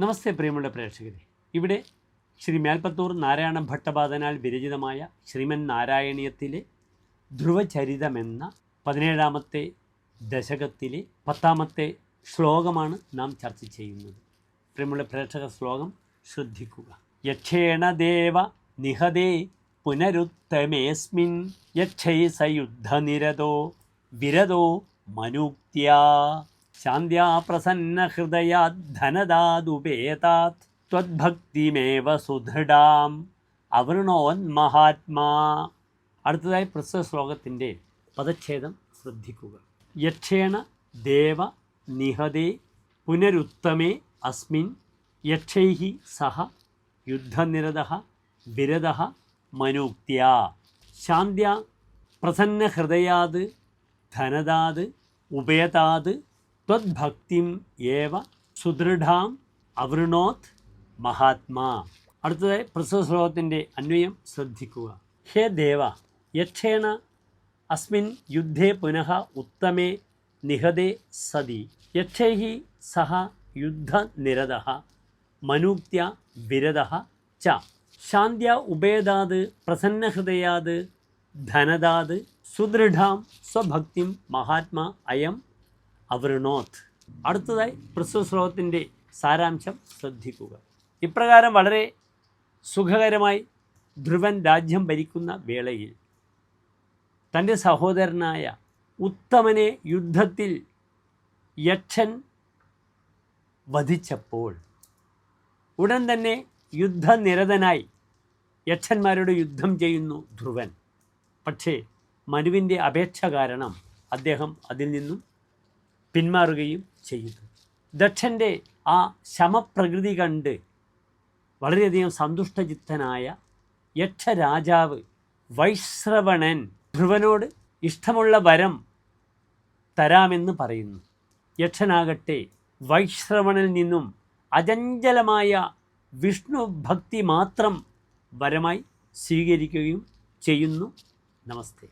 നമസ്തേ പ്രിയമുള്ള പ്രേക്ഷകരെ. ഇവിടെ ശ്രീ മേൽപ്പത്തൂർ നാരായണ ഭട്ടപാദനാൽ വിരചിതമായ ശ്രീമൻ നാരായണീയത്തിലെ ധ്രുവചരിതമെന്ന 17ാമത്തെ ദശകത്തിലെ 10ാമത്തെ ശ്ലോകമാണ് നാം ചർച്ച ചെയ്യുന്നത്. പ്രിയമുള്ള പ്രേക്ഷക, ശ്ലോകം ശ്രദ്ധിക്കുക. യക്ഷേണ ദേവ നിഹതേ പുനരുത്തമേസ്മിൻ യക്ഷൈ സയുദ്ധനിരതോ വിരതോ മനുക്ത്യാ ശാന്ത്യാ പ്രസന്നഹൃദയാത് ധനദാദുപേതാത് ത്വദ്ഭക്തിമേവ സുദൃഢാം അവൃണോന്മഹാത്മാ. അടുത്തതായി പ്രസ്തുത ശ്ലോകത്തിൻ്റെ പദച്ഛേദം ശ്രദ്ധിക്കുക. യക്ഷേണ ദേവ നിഹതേ പുനരുത്തമേ അസ്മിൻ യക്ഷൈഃ സഹ യുദ്ധനിരതഃ വിരതഃ മനുക്ത്യാ ശാന്ത്യാ പ്രസന്നഹൃദയാത് ധനദാത് ഉപേതാത് ത്വദ്ഭക്തിം ഏവ സുദൃഢാം അവൃണോത് മഹാത്മാ. അടുത്തതായി പ്രസ്തുത ശ്ലോകത്തിൻ്റെ അന്വയം ശ്രദ്ധിക്കുക. ഹേ ദേവ, യക്ഷേണ അസ്മിൻ യുദ്ധേ പുനഃ ഉത്തമേ നിഹതേ സതി യക്ഷൈഃ സഹ യുദ്ധനിരതഃ മനുക്ത്യാ വിരതഃ ച ശാന്ത്യാ ഉപേതാത് പ്രസന്നഹൃദയാത് ധനദാത് സുദൃഢാം സ്വഭക്തിം മഹാത്മാ അയം അവൃണോത്. അടുത്തതായി പ്രസ്തുത ശ്ലോകത്തിൻ്റെ സാരാംശം ശ്രദ്ധിക്കുക. ഇപ്രകാരം വളരെ സുഖകരമായി ധ്രുവൻ രാജ്യം ഭരിക്കുന്ന വേളയിൽ തൻ്റെ സഹോദരനായ ഉത്തമനെ യുദ്ധത്തിൽ യക്ഷൻ വധിച്ചപ്പോൾ ഉടൻ തന്നെ യുദ്ധനിരതനായി യക്ഷന്മാരോട് യുദ്ധം ചെയ്യുന്നു ധ്രുവൻ. പക്ഷേ മനുവിൻ്റെ അപേക്ഷ കാരണം അദ്ദേഹം അതിൽ നിന്നും പിന്മാറുകയും ചെയ്യുന്നു. ദക്ഷൻ്റെ ആ ശമപ്രകൃതി കണ്ട് വളരെയധികം സന്തുഷ്ടചിത്തനായ യക്ഷരാജാവ് വൈശ്രവണൻ ധ്രുവനോട് ഇഷ്ടമുള്ള വരം തരാമെന്ന് പറയുന്നു. യക്ഷനാകട്ടെ വൈശ്രവണിൽ നിന്നും അചഞ്ചലമായ വിഷ്ണു ഭക്തി മാത്രം വരമായി സ്വീകരിക്കുകയും ചെയ്യുന്നു. നമസ്തേ.